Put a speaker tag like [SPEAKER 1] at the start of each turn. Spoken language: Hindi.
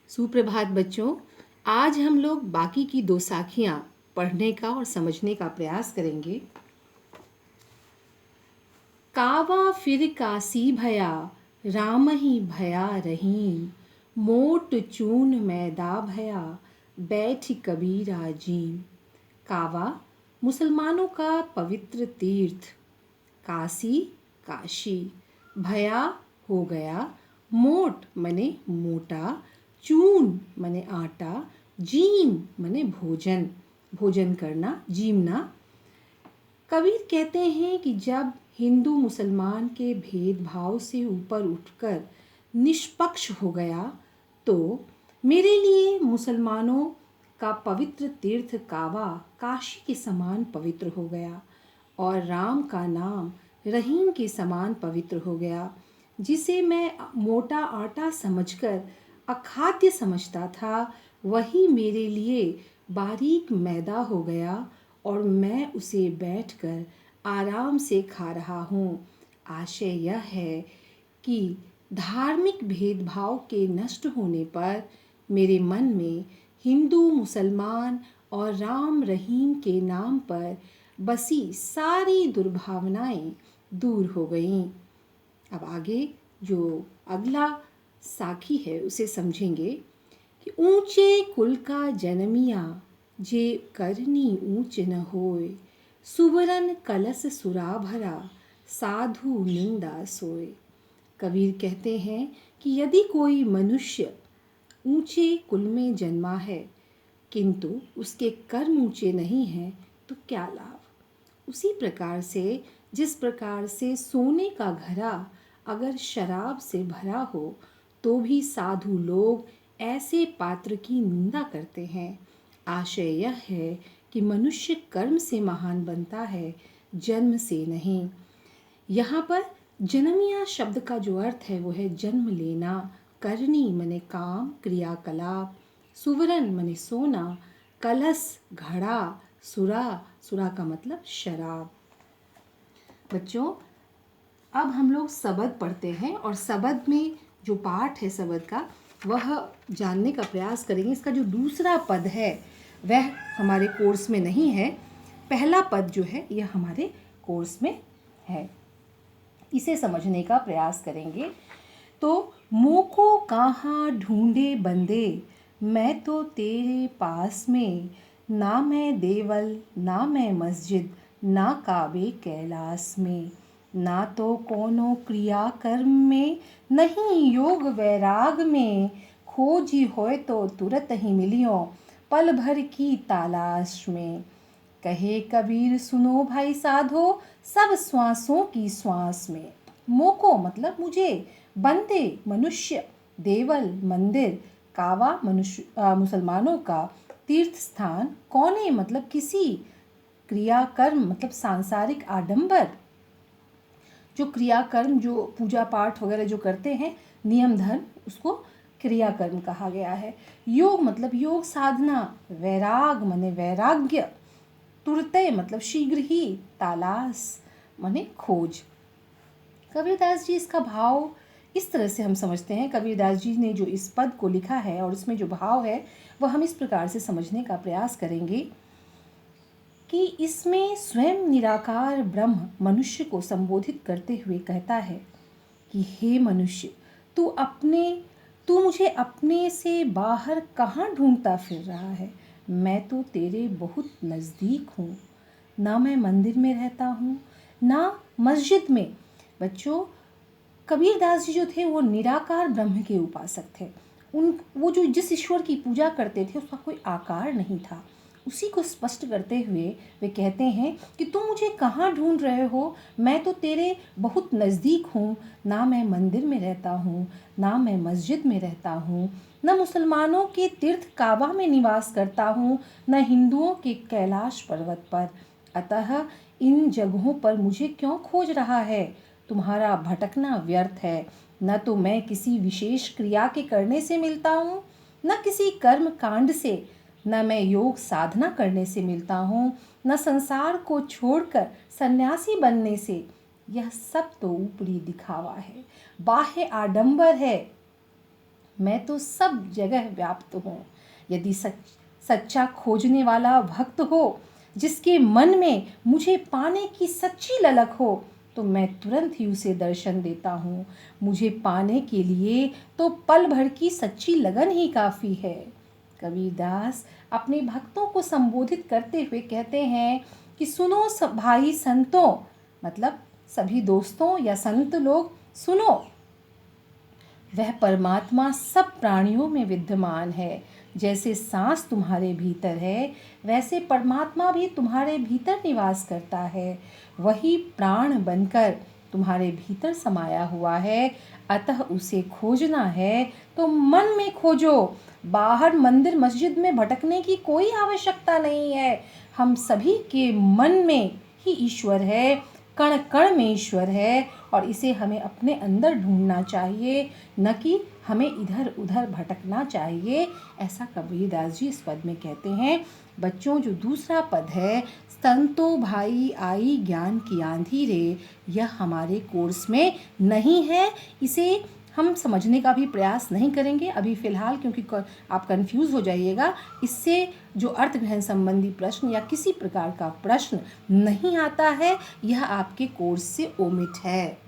[SPEAKER 1] सुप्रभात बच्चों। आज हम लोग बाकी की दो साखियां पढ़ने का और समझने का प्रयास करेंगे। कावा फिर कासी भया, राम ही भया रहीम। मोट चून मैदा भया, बैठ कबीरा जीम। कावा मुसलमानों का पवित्र तीर्थ। कासी काशी। भया हो गया। मोट मने मोटा। चून मने आटा। जीम मने भोजन, भोजन करना, जीमना। कबीर कहते हैं कि जब हिंदू मुसलमान के भेदभाव से ऊपर उठकर निष्पक्ष हो गया तो मेरे लिए मुसलमानों का पवित्र तीर्थ काबा काशी के समान पवित्र हो गया और राम का नाम रहीम के समान पवित्र हो गया। जिसे मैं मोटा आटा समझकर अखाद्य समझता था, वही मेरे लिए बारीक मैदा हो गया और मैं उसे बैठकर आराम से खा रहा हूँ। आशय यह है कि धार्मिक भेदभाव के नष्ट होने पर मेरे मन में हिंदू मुसलमान और राम रहीम के नाम पर बसी सारी दुर्भावनाएं दूर हो गईं। अब आगे जो अगला साखी है उसे समझेंगे कि ऊंचे कुल का जन्मिया, जे करनी ऊंच न होए। सुवरन कलश सुरा भरा, साधु निंदा सोए। कबीर कहते हैं कि यदि कोई मनुष्य ऊंचे कुल में जन्मा है किंतु उसके कर्म ऊंचे नहीं हैं तो क्या लाभ। उसी प्रकार से जिस प्रकार से सोने का घड़ा अगर शराब से भरा हो तो भी साधु लोग ऐसे पात्र की निंदा करते हैं। आशय यह है कि मनुष्य कर्म से महान बनता है, जन्म से नहीं। यहाँ पर जन्मिया शब्द का जो अर्थ है वो है जन्म लेना। करनी मने काम, क्रियाकलाप। सुवरन मने सोना। कलश घड़ा। सुरा, सुरा का मतलब शराब। बच्चों, अब हम लोग सबद पढ़ते हैं और सबद में जो पाठ है सबद का वह जानने का प्रयास करेंगे। इसका जो दूसरा पद है वह हमारे कोर्स में नहीं है, पहला पद जो है यह हमारे कोर्स में है। इसे समझने का प्रयास करेंगे। तो मोको कहाँ ढूंढे बंदे, मैं तो तेरे पास में। ना मैं देवल ना मैं मस्जिद, ना काबे कैलाश में। ना तो कोनो क्रिया कर्म में, नहीं योग वैराग में। खोजी होए तो तुरत ही मिलियो, पल भर की तलाश में। कहे कबीर सुनो भाई साधो, सब श्वासों की श्वास में। मोको मतलब मुझे, बंदे मनुष्य, देवल मंदिर, कावा मनुष्य मुसलमानों का तीर्थ स्थान, कौने मतलब किसी, क्रियाकर्म मतलब सांसारिक आडंबर, जो क्रियाकर्म जो पूजा पाठ वगैरह जो करते हैं नियम धर्म, उसको क्रियाकर्म कहा गया है। योग मतलब योग साधना। वैराग माने वैराग्य। तुरते मतलब शीघ्र ही। तालाश माने खोज। कबीरदास जी इसका भाव इस तरह से हम समझते हैं। कबीरदास जी ने जो इस पद को लिखा है और इसमें जो भाव है वह हम इस प्रकार से समझने का प्रयास करेंगे कि इसमें स्वयं निराकार ब्रह्म मनुष्य को संबोधित करते हुए कहता है कि हे मनुष्य, तू मुझे अपने से बाहर कहाँ ढूंढता फिर रहा है। मैं तो तेरे बहुत नज़दीक हूँ। ना मैं मंदिर में रहता हूँ ना मस्जिद में। बच्चों, कबीरदास जी जो थे वो निराकार ब्रह्म के उपासक थे। वो जो जिस ईश्वर की पूजा करते थे उसका कोई आकार नहीं था। उसी को स्पष्ट करते हुए वे कहते हैं कि तुम मुझे कहाँ ढूंढ रहे हो, मैं तो तेरे बहुत नज़दीक हूँ। ना मैं मंदिर में रहता हूँ ना मैं मस्जिद में रहता हूँ, न मुसलमानों के तीर्थ काबा में निवास करता हूँ, न हिंदुओं के कैलाश पर्वत पर। अतः इन जगहों पर मुझे क्यों खोज रहा है। तुम्हारा भटकना व्यर्थ है। न तो मैं किसी विशेष क्रिया के करने से मिलता हूँ, न किसी कर्म कांड से, न मैं योग साधना करने से मिलता हूँ, न संसार को छोड़कर सन्यासी बनने से। यह सब तो ऊपरी दिखावा है, बाह्य आडंबर है। मैं तो सब जगह व्याप्त हूँ। यदि सच्चा खोजने वाला भक्त हो, जिसके मन में मुझे पाने की सच्ची ललक हो, तो मैं तुरंत ही उसे दर्शन देता हूँ। मुझे पाने के लिए तो पल भर की सच्ची लगन ही काफ़ी है। कबीरदास अपने भक्तों को संबोधित करते हुए कहते हैं कि सुनो सब भाई संतों, मतलब सभी दोस्तों या संत लोग, सुनो, वह परमात्मा सब प्राणियों में विद्यमान है। जैसे सांस तुम्हारे भीतर है, वैसे परमात्मा भी तुम्हारे भीतर निवास करता है। वही प्राण बनकर तुम्हारे भीतर समाया हुआ है। अतः उसे खोजना है तो मन में खोजो। बाहर मंदिर मस्जिद में भटकने की कोई आवश्यकता नहीं है। हम सभी के मन में ही ईश्वर है, कण कण में ईश्वर है, और इसे हमें अपने अंदर ढूंढना चाहिए, न कि हमें इधर उधर भटकना चाहिए। ऐसा कबीरदास जी इस पद में कहते हैं। बच्चों, जो दूसरा पद है, संतो भाई आई ज्ञान की आंधी रे, यह हमारे कोर्स में नहीं है। इसे हम समझने का भी प्रयास नहीं करेंगे अभी फ़िलहाल, क्योंकि आप कंफ्यूज हो जाइएगा। इससे जो अर्थ ग्रहण संबंधी प्रश्न या किसी प्रकार का प्रश्न नहीं आता है, यह आपके कोर्स से ओमिट है।